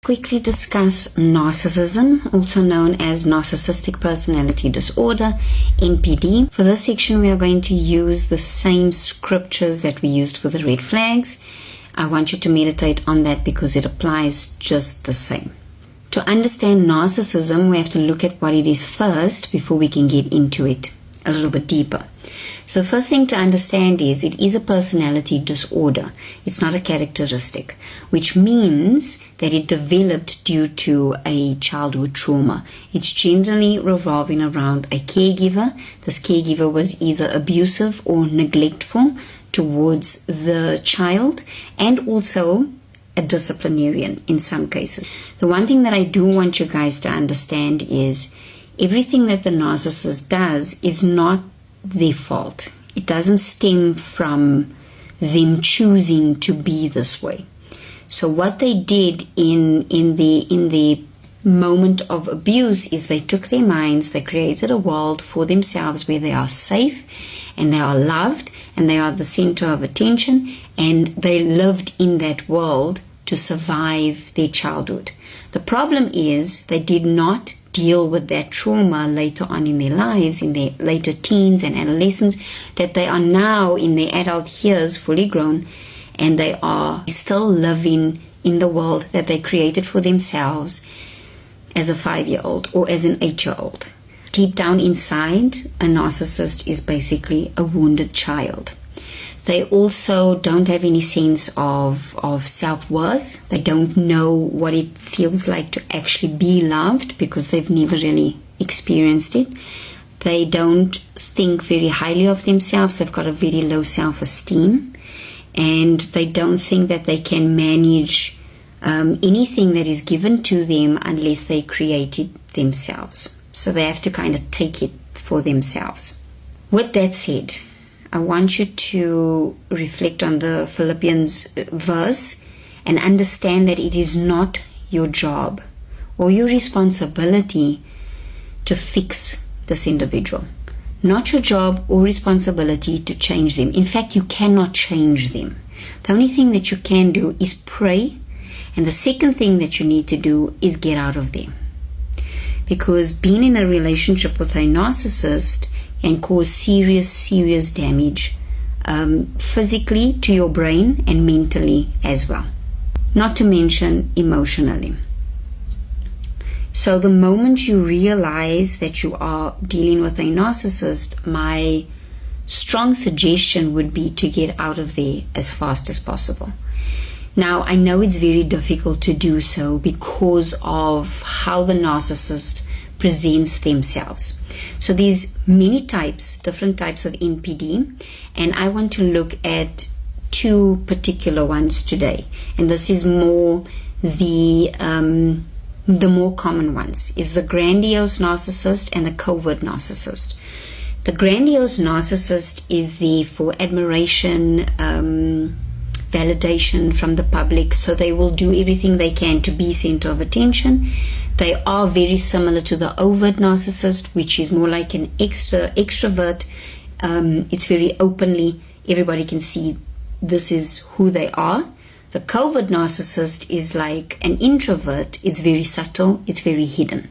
Quickly discuss narcissism, also known as narcissistic personality disorder, NPD. For this section, we are going to use the same scriptures that we used for the red flags. I want you to meditate on that because it applies just the same. To understand narcissism, we have to look at what it is first before we can get into it a little bit deeper. So the first thing to understand is it is a personality disorder. It's not a characteristic, which means that it developed due to a childhood trauma. It's generally revolving around a caregiver. This caregiver was either abusive or neglectful towards the child, and also a disciplinarian in some cases. The one thing that I do want you guys to understand is everything that the narcissist does is not their fault. It doesn't stem from them choosing to be this way. So what they did in the moment of abuse is they took their minds, they created a world for themselves where they are safe and they are loved and they are the center of attention, and they lived in that world to survive their childhood. The problem is they did not deal with that trauma later on in their lives, in their later teens and adolescence, that they are now in their adult years fully grown, and they are still living in the world that they created for themselves as a 5-year-old or as an 8-year-old. Deep down inside, a narcissist is basically a wounded child. They also don't have any sense of self-worth. They don't know what it feels like to actually be loved because they've never really experienced it. They don't think very highly of themselves. They've got a very low self-esteem. And they don't think that they can manage anything that is given to them unless they create it themselves. So they have to kind of take it for themselves. With that said, I want you to reflect on the Philippians verse and understand that it is not your job or your responsibility to fix this individual. Not your job or responsibility to change them. In fact, you cannot change them. The only thing that you can do is pray, and the second thing that you need to do is get out of there. Because being in a relationship with a narcissist can cause serious damage physically to your brain and mentally as well, not to mention emotionally. So the moment you realize that you are dealing with a narcissist, my strong suggestion would be to get out of there as fast as possible. Now, I know it's very difficult to do so because of how the narcissist presents themselves. So there's many different types of NPD, and I want to look at 2 particular ones today. And this is more the more common ones, is the grandiose narcissist and the covert narcissist. The grandiose narcissist is there for admiration, validation from the public, so they will do everything they can to be center of attention. They are very similar to the overt narcissist, which is more like an extrovert. It's very openly, everybody can see this is who they are. The covert narcissist is like an introvert. It's very subtle, it's very hidden.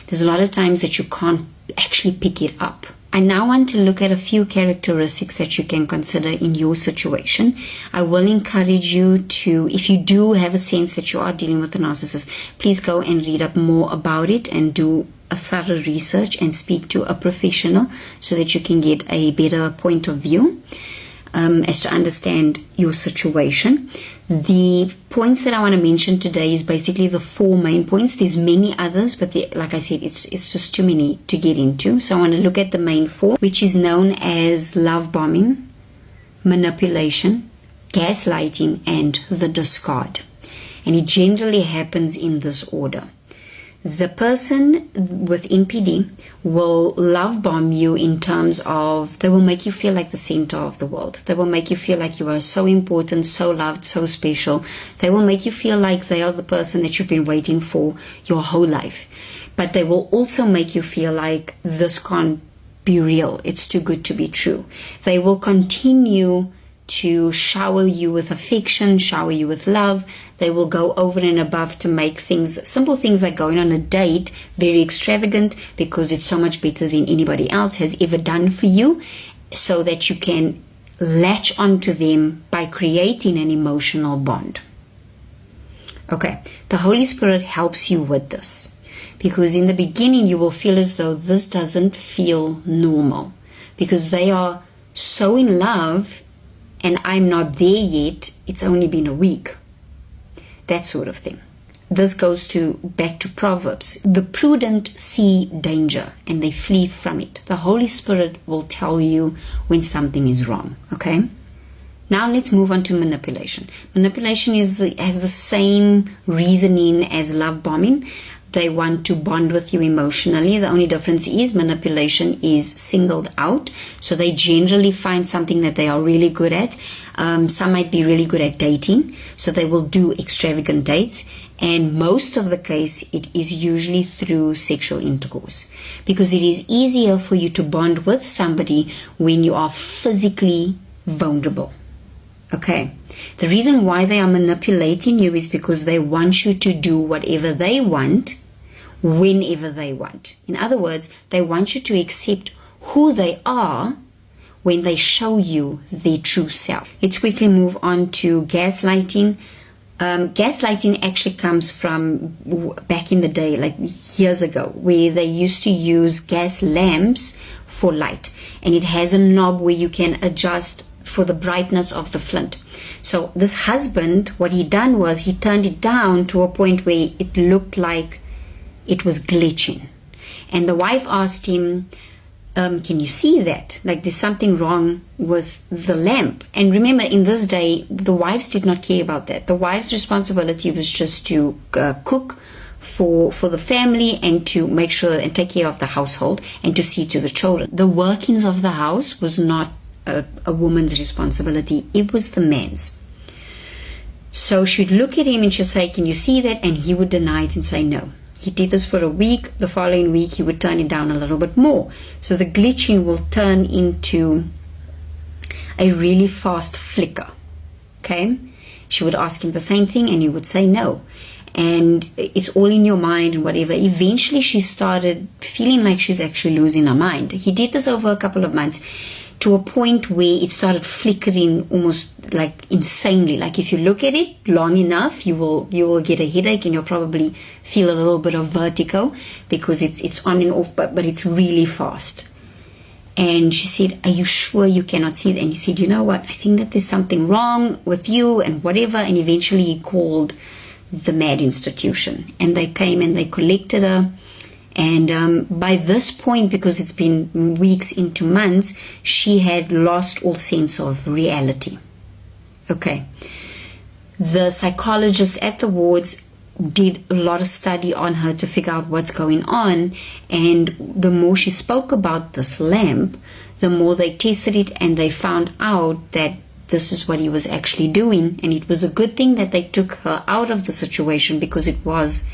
There's a lot of times that you can't actually pick it up. I now want to look at a few characteristics that you can consider in your situation. I will encourage you to, if you do have a sense that you are dealing with a narcissist, please go and read up more about it and do a thorough research and speak to a professional so that you can get a better point of view as to understand your situation. The points that I want to mention today is basically the 4 main points. There's many others, but like I said, it's just too many to get into. So I want to look at the main 4, which is known as love bombing, manipulation, gaslighting, and the discard. And it generally happens in this order. The person with NPD will love bomb you in terms of they will make you feel like the center of the world. They will make you feel like you are so important, so loved, so special. They will make you feel like they are the person that you've been waiting for your whole life. But they will also make you feel like this can't be real. It's too good to be true. They will continue to shower you with affection, shower you with love. They will go over and above to make things, simple things like going on a date, very extravagant, because it's so much better than anybody else has ever done for you, so that you can latch onto them by creating an emotional bond. Okay, the Holy Spirit helps you with this, because in the beginning you will feel as though this doesn't feel normal, because they are so in love and I'm not there yet, it's only been a week. That sort of thing. This goes back to Proverbs. The prudent see danger and they flee from it. The Holy Spirit will tell you when something is wrong. Okay? Now let's move on to manipulation. Manipulation has the same reasoning as love bombing. They want to bond with you emotionally. The only difference is manipulation is singled out. So they generally find something that they are really good at. Some might be really good at dating. So they will do extravagant dates. And most of the case, it is usually through sexual intercourse. Because it is easier for you to bond with somebody when you are physically vulnerable. Okay, the reason why they are manipulating you is because they want you to do whatever they want, whenever they want. In other words, they want you to accept who they are when they show you their true self. Let's quickly move on to gaslighting. Gaslighting actually comes from back in the day, like years ago, where they used to use gas lamps for light. And it has a knob where you can adjust for the brightness of the flint. So this husband, what he done was he turned it down to a point where it looked like it was glitching. And the wife asked him, can you see that? Like there's something wrong with the lamp. And remember, in this day, the wives did not care about that. The wife's responsibility was just to cook for the family and to make sure and take care of the household and to see to the children. The workings of the house was not a woman's responsibility. It was the man's. So she'd look at him and she'd say, can you see that? And he would deny it and say no. He did this for a week. The following week he would turn it down a little bit more. So the glitching will turn into a really fast flicker. Okay? She would ask him the same thing and he would say no. And it's all in your mind and whatever. Eventually she started feeling like she's actually losing her mind. He did this over a couple of months, to a point where it started flickering almost like insanely. Like if you look at it long enough, you will get a headache and you'll probably feel a little bit of vertigo, because it's on and off, but it's really fast. And she said, are you sure you cannot see it? And he said, you know what, I think that there's something wrong with you and whatever. And eventually he called the MAD institution, and they came and they collected her. And by this point, because it's been weeks into months, she had lost all sense of reality. Okay. The psychologist at the wards did a lot of study on her to figure out what's going on. And the more she spoke about this lamp, the more they tested it, and they found out that this is what he was actually doing. And it was a good thing that they took her out of the situation, because it was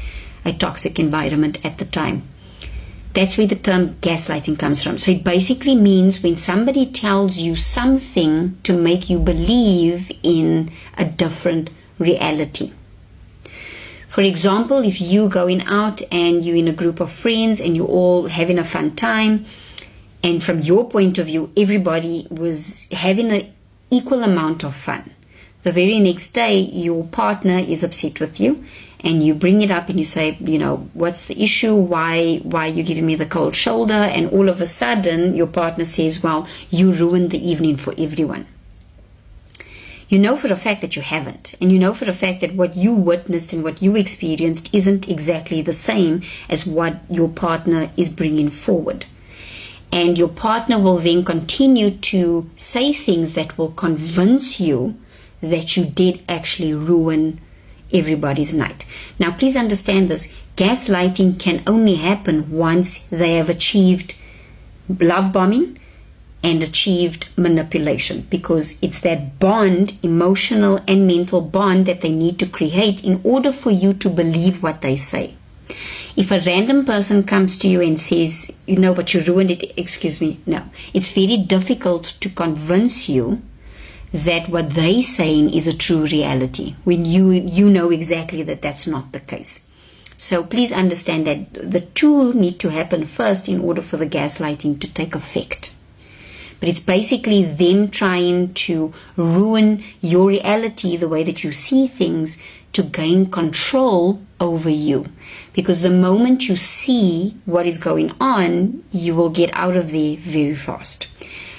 a toxic environment at the time. That's where the term gaslighting comes from. So it basically means when somebody tells you something to make you believe in a different reality. For example, if you're going out and you're in a group of friends and you're all having a fun time, and from your point of view, everybody was having an equal amount of fun. The very next day, your partner is upset with you, and you bring it up and you say, you know, what's the issue? Why are you giving me the cold shoulder? And all of a sudden, your partner says, well, you ruined the evening for everyone. You know for a fact that you haven't. And you know for a fact that what you witnessed and what you experienced isn't exactly the same as what your partner is bringing forward. And your partner will then continue to say things that will convince you that you did actually ruin everybody's night. Now, please understand this. Gaslighting can only happen once they have achieved love bombing and achieved manipulation, because it's that bond, emotional and mental bond, that they need to create in order for you to believe what they say. If a random person comes to you and says, you know, but you ruined it, excuse me, no. It's very difficult to convince you that what they're saying is a true reality, when you know exactly that that's not the case. So please understand that the two need to happen first in order for the gaslighting to take effect. But it's basically them trying to ruin your reality, the way that you see things, to gain control over you. Because the moment you see what is going on, you will get out of there very fast.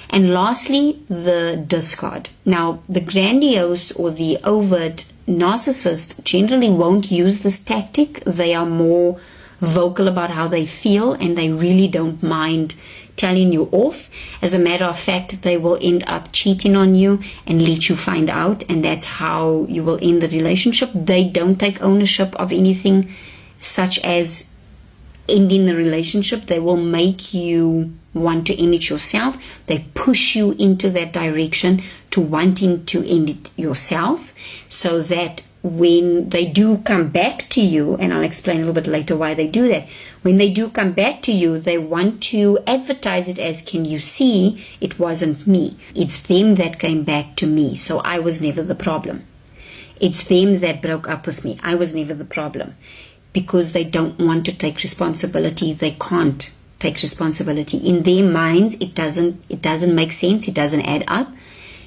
And lastly, the discard. Now, the grandiose or the overt narcissist generally won't use this tactic. They are more vocal about how they feel, and they really don't mind telling you off. As a matter of fact, they will end up cheating on you and let you find out, and that's how you will end the relationship. They don't take ownership of anything such as ending the relationship. They will make you want to end it yourself. They push you into that direction to wanting to end it yourself, so that when they do come back to you, and I'll explain a little bit later why they do that, when they do come back to you, they want to advertise it as, can you see, it wasn't me. It's them that came back to me, so I was never the problem. It's them that broke up with me. I was never the problem. Because they don't want to take responsibility. They can't take responsibility. In their minds, it doesn't make sense. It doesn't add up.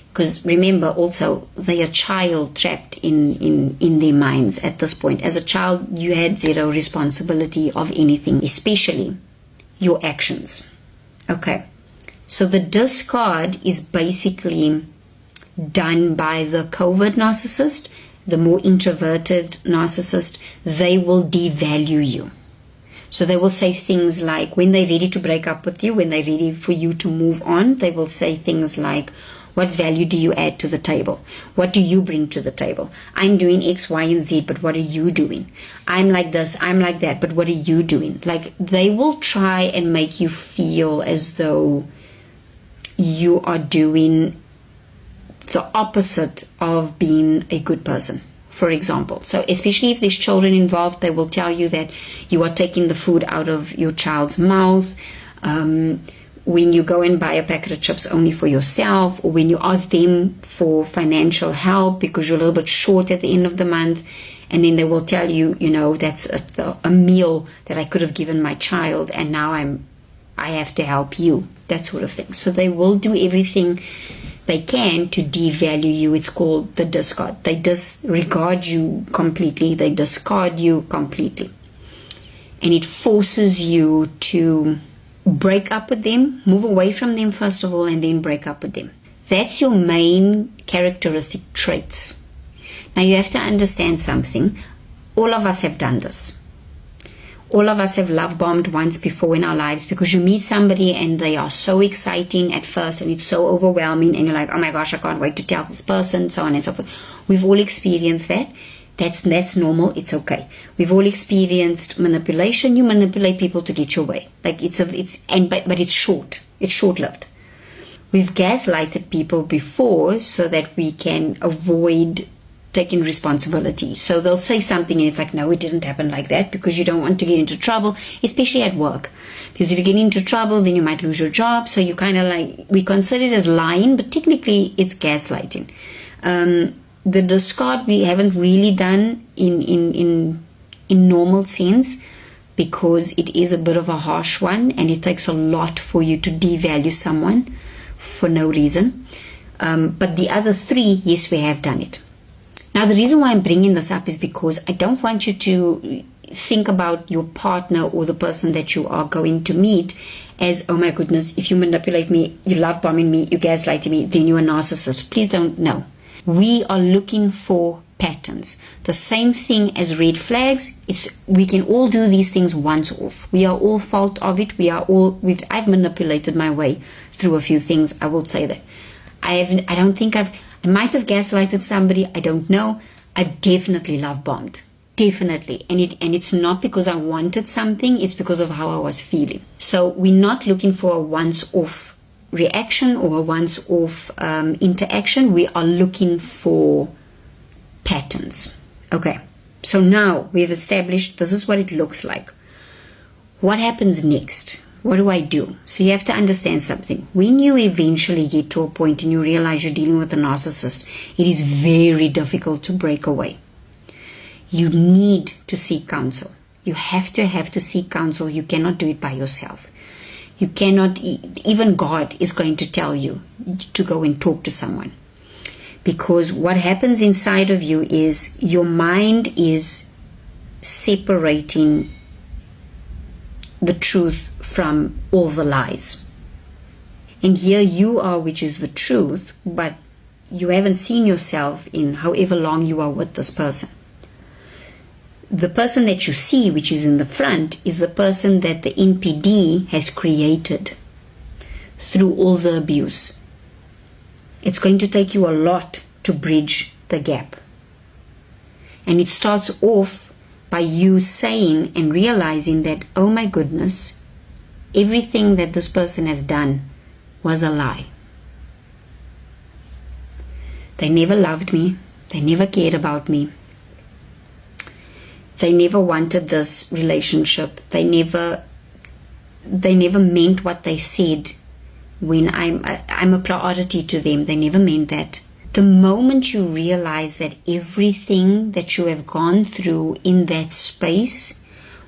Because remember also, they are a child trapped in their minds at this point. As a child, you had zero responsibility of anything, especially your actions. Okay. So the discard is basically done by the covert narcissist. The more introverted narcissist, they will devalue you. So they will say things like, when they're ready to break up with you, when they're ready for you to move on, they will say things like, what value do you add to the table? What do you bring to the table? I'm doing X, Y, and Z, but what are you doing? I'm like this, I'm like that, but what are you doing? Like, they will try and make you feel as though you are doing the opposite of being a good person, for example. So especially if there's children involved, they will tell you that you are taking the food out of your child's mouth. When you go and buy a packet of chips only for yourself, or when you ask them for financial help because you're a little bit short at the end of the month, and then they will tell you, that's a meal that I could have given my child, and now I have to help you, that sort of thing. So they will do everything they can to devalue you. It's called the discard. They disregard you completely. They discard you completely. And it forces you to break up with them, move away from them first of all, and then break up with them. That's your main characteristic traits. Now you have to understand something. All of us have done this. All of us have love bombed once before in our lives, because you meet somebody and they are so exciting at first and it's so overwhelming and you're like, oh my gosh, I can't wait to tell this person, so on and so forth. We've all experienced that. That's normal. It's okay. We've all experienced manipulation. You manipulate people to get your way. Like but it's short. It's short-lived. We've gaslighted people before so that we can avoid taking responsibility. So they'll say something and it's like, no, it didn't happen like that, because you don't want to get into trouble, especially at work. Because if you get into trouble, then you might lose your job. So you kind of like, we consider it as lying, but technically it's gaslighting. The discard we haven't really done in normal sense, because it is a bit of a harsh one and it takes a lot for you to devalue someone for no reason. But the other three, yes, we have done it. Now, the reason why I'm bringing this up is because I don't want you to think about your partner or the person that you are going to meet as, oh my goodness, if you manipulate me, you love bombing me, you gaslighting me, then you're a narcissist. Please don't. No. We are looking for patterns. The same thing as red flags. We can all do these things once off. We are all fault of it. I've manipulated my way through a few things. I will say that. I might have gaslighted somebody. I don't know. I've definitely love bombed. Definitely. And it's not because I wanted something. It's because of how I was feeling. So we're not looking for a once-off reaction or a once-off interaction. We are looking for patterns. Okay. So now we've established this is what it looks like. What happens next? what do I do? So you have to understand something. When you eventually get to a point and you realize you're dealing with a narcissist, it is very difficult to break away. You need to seek counsel. You have to seek counsel. You cannot do it by yourself. You cannot, even God is going to tell you to go and talk to someone. Because what happens inside of you is your mind is separating the truth from all the lies. And here you are, which is the truth, but you haven't seen yourself in however long you are with this person. The person that you see, which is in the front, is the person that the NPD has created through all the abuse. It's going to take you a lot to bridge the gap. And it starts off by you saying and realizing that, oh my goodness, everything that this person has done was a lie. They never loved me. They never cared about me. They never wanted this relationship. They never meant what they said when I'm a priority to them. They never meant that. The moment you realize that everything that you have gone through in that space,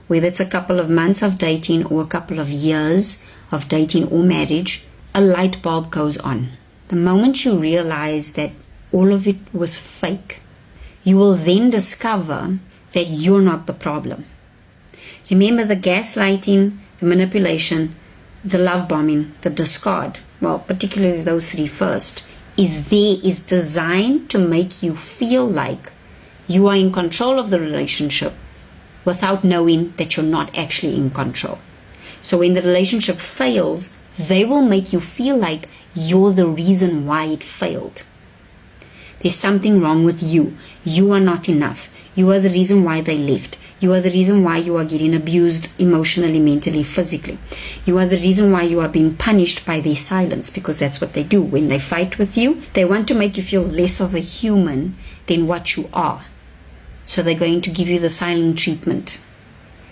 whether it's a couple of months of dating or a couple of years of dating or marriage, a light bulb goes on. The moment you realize that all of it was fake, you will then discover that you're not the problem. Remember, the gaslighting, the manipulation, the love bombing, the discard, well, particularly those three first, is designed to make you feel like you are in control of the relationship without knowing that you're not actually in control. So when the relationship fails, they will make you feel like you're the reason why it failed. There's something wrong with you. You are not enough. You are the reason why they left. You are the reason why you are getting abused emotionally, mentally, physically. You are the reason why you are being punished by their silence, because that's what they do. When they fight with you, they want to make you feel less of a human than what you are. So they're going to give you the silent treatment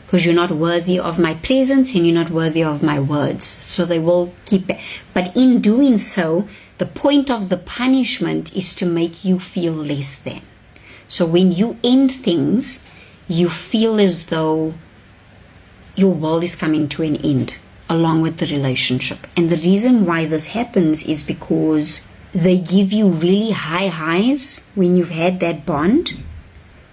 because you're not worthy of my presence and you're not worthy of my words. So they will keep it. But in doing so, the point of the punishment is to make you feel less than. So when you end things, you feel as though your world is coming to an end along with the relationship. And the reason why this happens is because they give you really high highs when you've had that bond,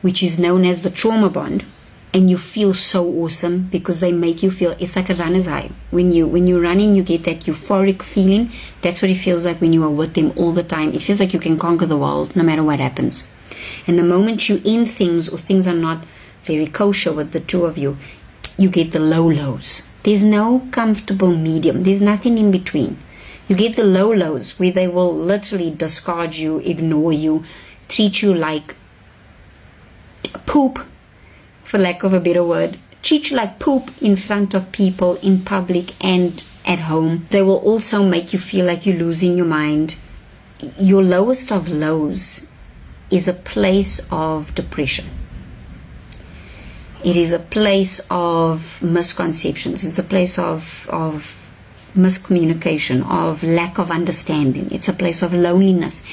which is known as the trauma bond, and you feel so awesome because they make you feel, it's like a runner's high. When you're running, you get that euphoric feeling. That's what it feels like when you are with them all the time. It feels like you can conquer the world no matter what happens. And the moment you end things or things are not very kosher with the two of you, you get the low lows. There's no comfortable medium. There's nothing in between. You get the low lows where they will literally discard you, ignore you, treat you like poop, for lack of a better word. Treat you like poop in front of people, in public and at home. They will also make you feel like you're losing your mind. Your lowest of lows is a place of depression. It is a place of misconceptions. It's a place of miscommunication, of lack of understanding. It's a place of loneliness,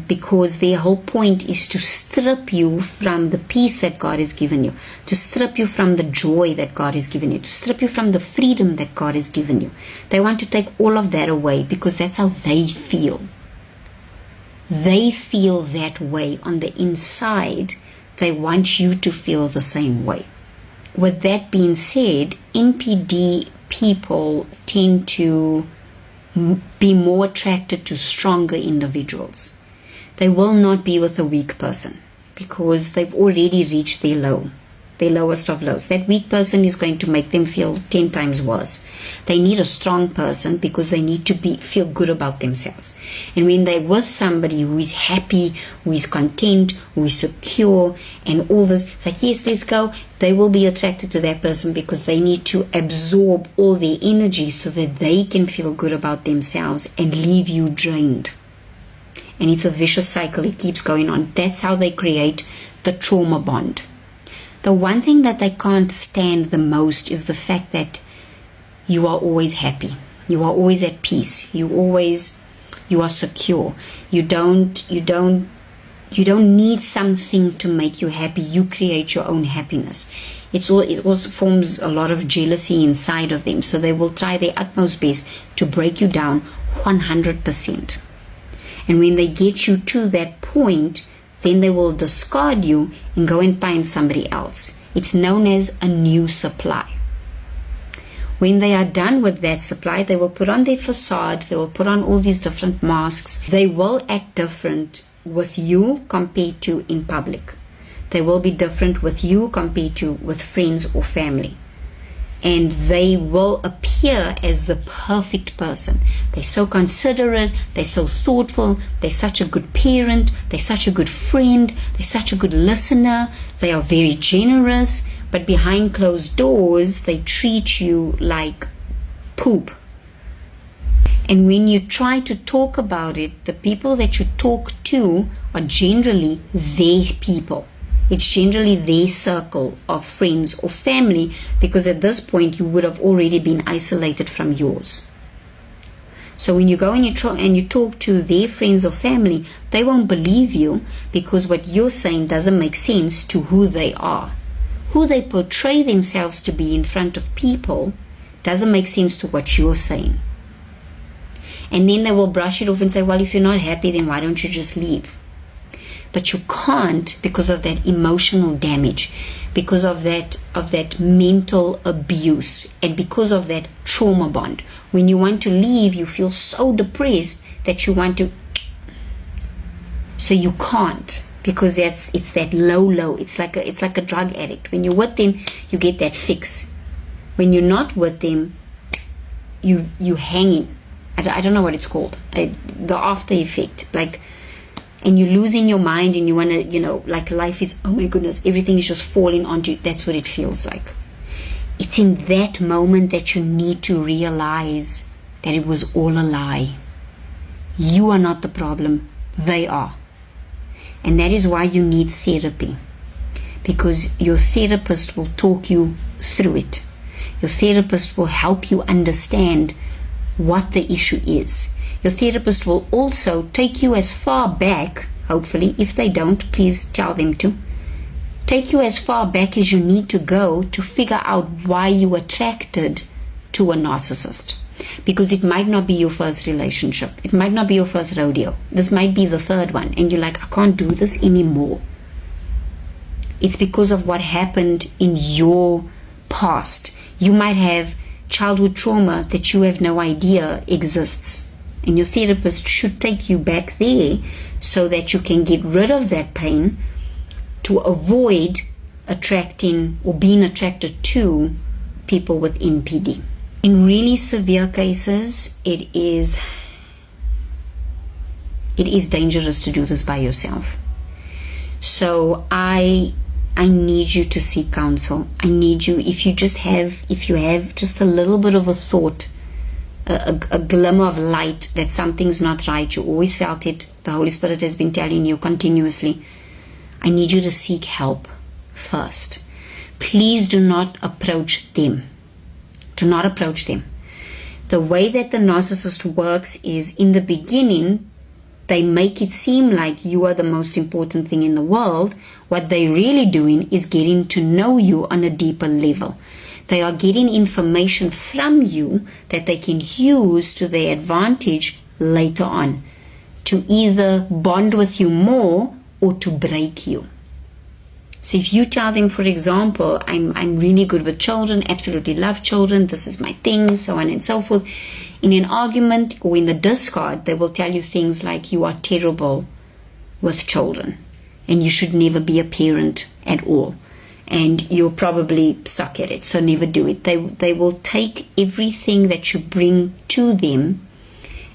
because their whole point is to strip you from the peace that God has given you, to strip you from the joy that God has given you, to strip you from the freedom that God has given you. They want to take all of that away because that's how they feel. They feel that way on the inside. They want you to feel the same way. With that being said, NPD people tend to be more attracted to stronger individuals. They will not be with a weak person because they've already reached their lowest of lows. That weak person is going to make them feel 10 times worse. They need a strong person because they need to feel good about themselves. And when they're with somebody who is happy, who is content, who is secure, and all this, it's like, yes, let's go. They will be attracted to that person because they need to absorb all their energy so that they can feel good about themselves and leave you drained. And it's a vicious cycle. It keeps going on. That's how they create the trauma bond. The one thing that they can't stand the most is the fact that you are always happy. You are always at peace. You are secure. You don't need something to make you happy. You create your own happiness. It also forms a lot of jealousy inside of them. So they will try their utmost best to break you down 100%. And when they get you to that point, then they will discard you and go and find somebody else. It's known as a new supply. When they are done with that supply, they will put on their facade, they will put on all these different masks. They will act different with you compared to in public. They will be different with you compared to with friends or family. And they will appear as the perfect person. They're so considerate, they're so thoughtful, they're such a good parent, they're such a good friend, they're such a good listener, they are very generous, but behind closed doors, they treat you like poop. And when you try to talk about it, the people that you talk to are generally their people. It's generally their circle of friends or family, because at this point you would have already been isolated from yours. So when you go and you talk to their friends or family, they won't believe you, because what you're saying doesn't make sense to who they are. Who they portray themselves to be in front of people doesn't make sense to what you're saying. And then they will brush it off and say, well, if you're not happy, then why don't you just leave? But you can't, because of that emotional damage, because of that mental abuse, and because of that trauma bond. When you want to leave, you feel so depressed that you want to. So you can't, because it's that low. It's like a drug addict. When you're with them, you get that fix. When you're not with them, you hanging. I don't know what it's called. The after effect, and you lose in your mind, and you want to, like life is, oh my goodness, everything is just falling onto you. That's what it feels like. It's in that moment that you need to realize that it was all a lie. You are not the problem. They are. And that is why you need therapy. Because your therapist will talk you through it. Your therapist will help you understand what the issue is. Your therapist will also take you as far back, hopefully. If they don't, please tell them to. Take you as far back as you need to go to figure out why you attracted to a narcissist. Because it might not be your first relationship. It might not be your first rodeo. This might be the third one. And you're like, I can't do this anymore. It's because of what happened in your past. You might have childhood trauma that you have no idea exists. And your therapist should take you back there so that you can get rid of that pain to avoid attracting or being attracted to people with NPD. In really severe cases, it is dangerous to do this by yourself. So I need you to seek counsel. I need you, if you have just a little bit of a thought, a glimmer of light that something's not right, you always felt it, the Holy Spirit has been telling you continuously, I need you to seek help first. Please do not approach them. Do not approach them. The way that the narcissist works is, in the beginning, they make it seem like you are the most important thing in the world. What they're really doing is getting to know you on a deeper level. They are getting information from you that they can use to their advantage later on, to either bond with you more or to break you. So if you tell them, for example, I'm really good with children, absolutely love children, this is my thing, so on and so forth. In an argument or in the discard, they will tell you things like, you are terrible with children and you should never be a parent at all. And you'll probably suck at it, so never do it. They will take everything that you bring to them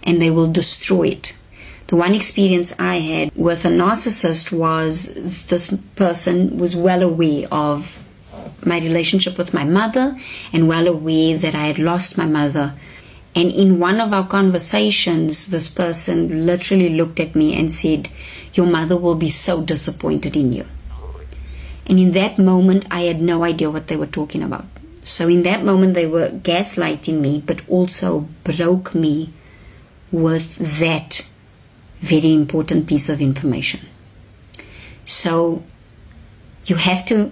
and they will destroy it. The one experience I had with a narcissist was, this person was well aware of my relationship with my mother and well aware that I had lost my mother. And in one of our conversations, this person literally looked at me and said, your mother will be so disappointed in you. And in that moment, I had no idea what they were talking about. So in that moment, they were gaslighting me, but also broke me with that very important piece of information. So you have to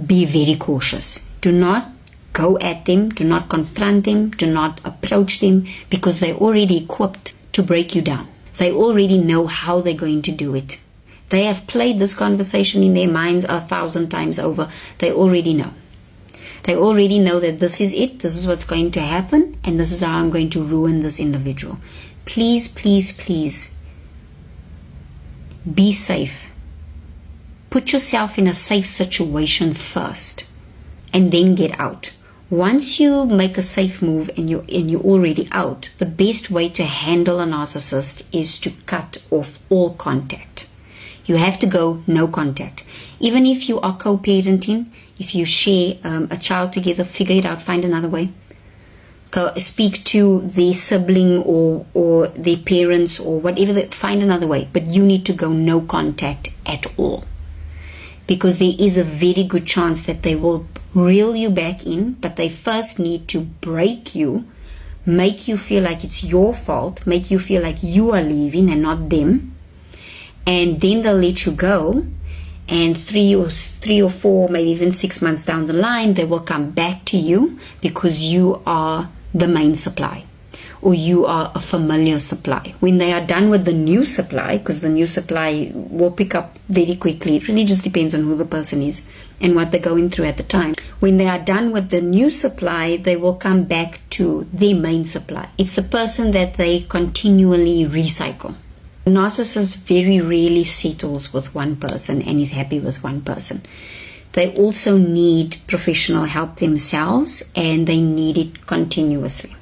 be very cautious. Do not go at them, do not confront them, do not approach them, because they're already equipped to break you down. They already know how they're going to do it. They have played this conversation in their minds 1,000 times over. They already know. They already know that this is it, this is what's going to happen, and this is how I'm going to ruin this individual. Please, please, please, be safe. Put yourself in a safe situation first, and then get out. Once you make a safe move and you're already out, the best way to handle a narcissist is to cut off all contact. You have to go no contact. Even if you are co-parenting, if you share a child together, figure it out, find another way. Go speak to their sibling or their parents or whatever, find another way. But you need to go no contact at all. Because there is a very good chance that they will reel you back in, but they first need to break you, make you feel like it's your fault, make you feel like you are leaving and not them. And then they'll let you go. And three or four, maybe even 6 months down the line, they will come back to you because you are the main supply, or you are a familiar supply. When they are done with the new supply, because the new supply will pick up very quickly, it really just depends on who the person is and what they're going through at the time. When they are done with the new supply, they will come back to their main supply. It's the person that they continually recycle. The narcissist very rarely settles with one person and is happy with one person. They also need professional help themselves, and they need it continuously.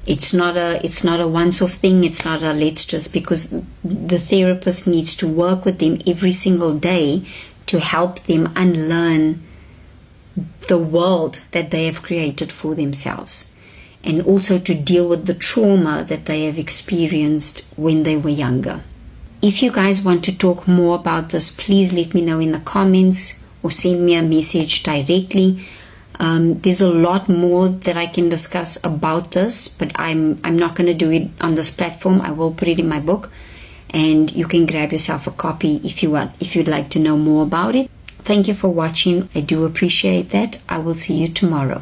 It's not a once-off thing. It's not a let's just, because the therapist needs to work with them every single day to help them unlearn the world that they have created for themselves, and also to deal with the trauma that they have experienced when they were younger. If you guys want to talk more about this, please let me know in the comments or send me a message directly. There's a lot more that I can discuss about this, but I'm not going to do it on this platform. I will put it in my book, and you can grab yourself a copy if you'd like to know more about it. Thank you for watching. I do appreciate that. I will see you tomorrow.